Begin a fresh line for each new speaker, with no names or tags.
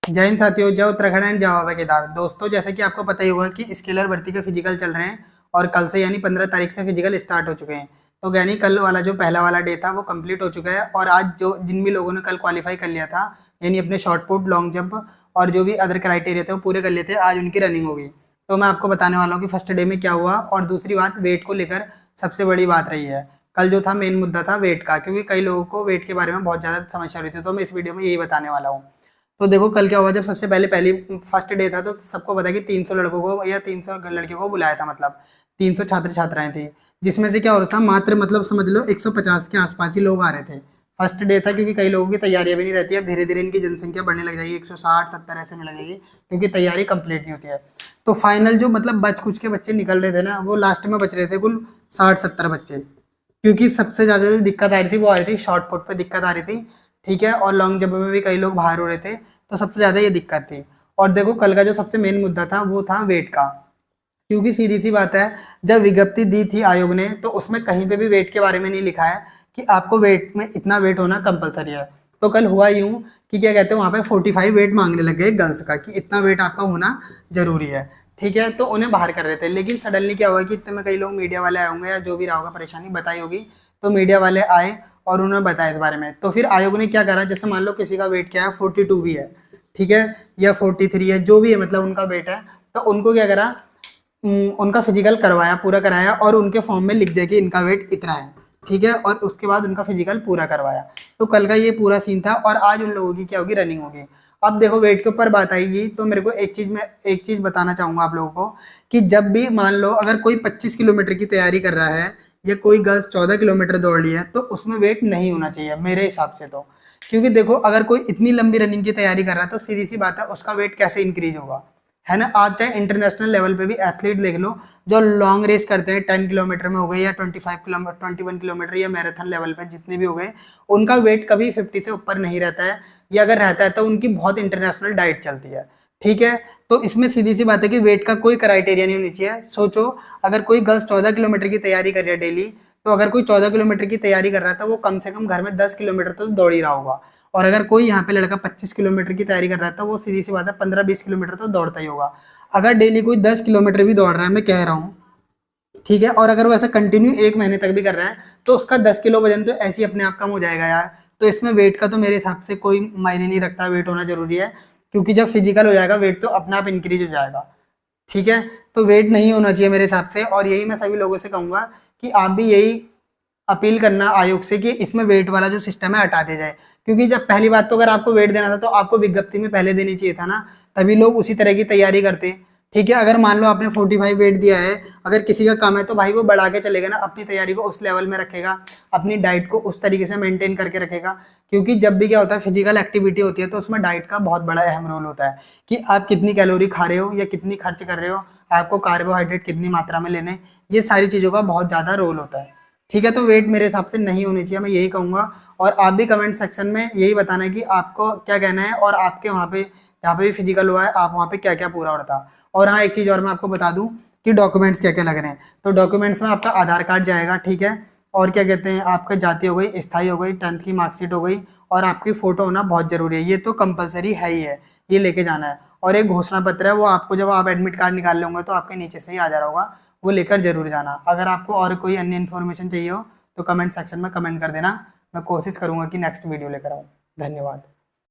जय हिंद साथियों, जय उत्तराखंड एंड जय बाबा केदार। दोस्तों, जैसे कि आपको पता ही होगा कि स्केलर भर्ती के फिजिकल चल रहे हैं और कल से यानी 15 तारीख से फिजिकल स्टार्ट हो चुके हैं। तो यानी कल वाला जो पहला वाला डे था वो कंप्लीट हो चुका है और आज जो जिन भी लोगों ने कल क्वालिफाई कर लिया था, यानी अपने शॉर्ट पुट, लॉन्ग जंप और जो भी अदर क्राइटेरिया थे वो पूरे कर लिए थे, आज उनकी रनिंग होगी। तो मैं आपको बताने वाला हूँ कि फर्स्ट डे में क्या हुआ। और दूसरी बात, वेट को लेकर सबसे बड़ी बात रही है। कल जो था मेन मुद्दा था वेट का, क्योंकि कई लोगों को वेट के बारे में बहुत ज़्यादा समस्या रही थी। तो मैं इस वीडियो में यही बताने वाला हूँ। तो देखो कल क्या हुआ। जब सबसे पहले पहली फर्स्ट डे था तो सबको पता है कि 300 लड़कों को या 300 लड़कियों को बुलाया था, मतलब 300 छात्र छात्राएं थी। जिसमें से क्या हो रहा था, मात्र मतलब समझ लो 150 के आसपास ही लोग आ रहे थे। फर्स्ट डे था, क्योंकि कई लोगों की तैयारियां भी नहीं रहती है। धीरे धीरे इनकी जनसंख्या बढ़ने लग जाएगी, 160-70 ऐसे में लगेगी, क्योंकि तैयारी कंप्लीट नहीं होती है। तो फाइनल जो मतलब बच कुछ के बच्चे निकल रहे थे ना, वो लास्ट में बच रहे थे कुल 60-70 बच्चे। क्योंकि सबसे ज़्यादा जो दिक्कत आ रही थी वो आ रही थी शॉर्ट पुट पे, दिक्कत आ रही थी। ठीक है, और लॉन्ग जंप में भी कई लोग बाहर हो रहे थे। तो सबसे ज़्यादा ये दिक्कत थी। और देखो कल का जो सबसे मेन मुद्दा था वो था वेट का। क्योंकि सीधी सी बात है, जब विज्ञप्ति दी थी आयोग ने तो उसमें कहीं पे भी वेट के बारे में नहीं लिखा है कि आपको वेट में इतना वेट होना कंपलसरी है। तो कल हुआ यूं कि क्या कहते हैं, वहाँ पे 45 वेट मांगने लग गए गर्ल्स का, कि इतना वेट आपका होना जरूरी है। ठीक है, तो उन्हें बाहर कर रहे थे। लेकिन सडनली क्या हुआ कि इतने में कई लोग मीडिया वाले आए होंगे या जो भी रहा होगा, परेशानी बताई होगी, तो मीडिया वाले आए और उन्होंने बताया इस बारे में। तो फिर आयोग ने क्या करा, जैसे मान लो किसी का वेट क्या है, 42 भी है, ठीक है, या 43 है, जो भी है, मतलब उनका वेट है। तो उनको क्या करा, उनका फिजिकल करवाया, पूरा कराया, और उनके फॉर्म में लिख दिया कि इनका वेट इतना है। ठीक है, और उसके बाद उनका फिजिकल पूरा करवाया। तो कल का ये पूरा सीन था। और आज उन लोगों की क्या होगी, रनिंग होगी। अब देखो वेट के ऊपर बात आएगी तो मेरे को एक चीज बताना चाहूंगा आप लोगों को, कि जब भी मान लो अगर कोई 25 किलोमीटर की तैयारी कर रहा है या कोई गर्ल्स 14 किलोमीटर दौड़ रही है, तो उसमें वेट नहीं होना चाहिए मेरे हिसाब से तो। क्योंकि देखो अगर कोई इतनी लंबी रनिंग की तैयारी कर रहा है तो सीधी सी बात है, उसका वेट कैसे इंक्रीज होगा, है ना। आप चाहे इंटरनेशनल लेवल पे भी एथलीट देख लो, जो लॉन्ग रेस करते हैं 10 किलोमीटर में हो गए या 25 किलोमीटर, 21 किलोमीटर या मैराथन लेवल पे जितने भी हो गए, उनका वेट कभी 50 से ऊपर नहीं रहता है। या अगर रहता है तो उनकी बहुत इंटरनेशनल डाइट चलती है। ठीक है, तो इसमें सीधी सी बात है कि वेट का कोई क्राइटेरिया नहीं होनी चाहिए। सोचो, अगर कोई गर्ल्स 14 किलोमीटर की तैयारी कर रही है डेली, तो अगर कोई 14 किलोमीटर की तैयारी कर रहा था, वो कम से कम घर में 10 किलोमीटर तो दौड़ ही रहा होगा। और अगर कोई यहाँ पे लड़का 25 किलोमीटर की तैयारी कर रहा था, वो सीधी सी बात है 15-20 किलोमीटर तो दौड़ता ही होगा। अगर डेली कोई 10 किलोमीटर भी दौड़ रहा है, मैं कह रहा हूँ, ठीक है, और अगर वो ऐसा कंटिन्यू 1 महीने तक भी कर रहा है, तो उसका 10 किलो वजन तो ऐसे ही अपने आप कम हो जाएगा यार। तो इसमें वेट का तो मेरे हिसाब से कोई मायने नहीं रखता, वेट होना जरूरी है। क्योंकि जब फिजिकल हो जाएगा वेट तो अपने आप इंक्रीज हो जाएगा। ठीक है, तो वेट नहीं होना चाहिए मेरे हिसाब से। और यही मैं सभी लोगों से कहूंगा कि आप भी यही अपील करना आयोग से कि इसमें वेट वाला जो सिस्टम है हटा दिया जाए। क्योंकि जब पहली बात तो अगर आपको वेट देना था तो आपको विज्ञप्ति में पहले देनी चाहिए था ना, तभी लोग उसी तरह की तैयारी करते। ठीक है, अगर मान लो आपने 45 वेट दिया है, अगर किसी का कम है तो भाई वो बढ़ा के चलेगा ना, अपनी तैयारी को उस लेवल में रखेगा, अपनी डाइट को उस तरीके से मेंटेन करके रखेगा। क्योंकि जब भी क्या होता है, फिजिकल एक्टिविटी होती है तो उसमें डाइट का बहुत बड़ा अहम रोल होता है, कि आप कितनी कैलोरी खा रहे हो या कितनी खर्च कर रहे हो, आपको कार्बोहाइड्रेट कितनी मात्रा में लेने, ये सारी चीज़ों का बहुत ज़्यादा रोल होता है। ठीक है, तो वेट मेरे हिसाब से नहीं होनी चाहिए, मैं यही कहूंगा। और आप भी कमेंट सेक्शन में यही बताना है कि आपको क्या कहना है, और आपके वहाँ पे जहाँ पे भी फिजिकल हुआ है आप वहाँ पे क्या क्या पूरा हो रहा था। और हाँ, एक चीज़ और मैं आपको बता दूं कि डॉक्यूमेंट्स क्या क्या लग रहे हैं। तो डॉक्यूमेंट्स में आपका आधार कार्ड जाएगा, ठीक है, और क्या कहते हैं, आपका जाति हो गई, स्थायी हो गई, 10th की मार्कशीट हो गई, और आपकी फोटो होना बहुत जरूरी है। ये तो कंपलसरी है ही है, ये लेके जाना है। और एक घोषणा पत्र है, वो आपको जब आप एडमिट कार्ड निकाल लेंगे तो आपके नीचे से ही आ जा रहा होगा, वो लेकर जरूर जाना। अगर आपको और कोई अन्य इन्फॉर्मेशन चाहिए हो तो कमेंट सेक्शन में कमेंट कर देना, मैं कोशिश करूंगा कि नेक्स्ट वीडियो लेकर आऊँ। धन्यवाद।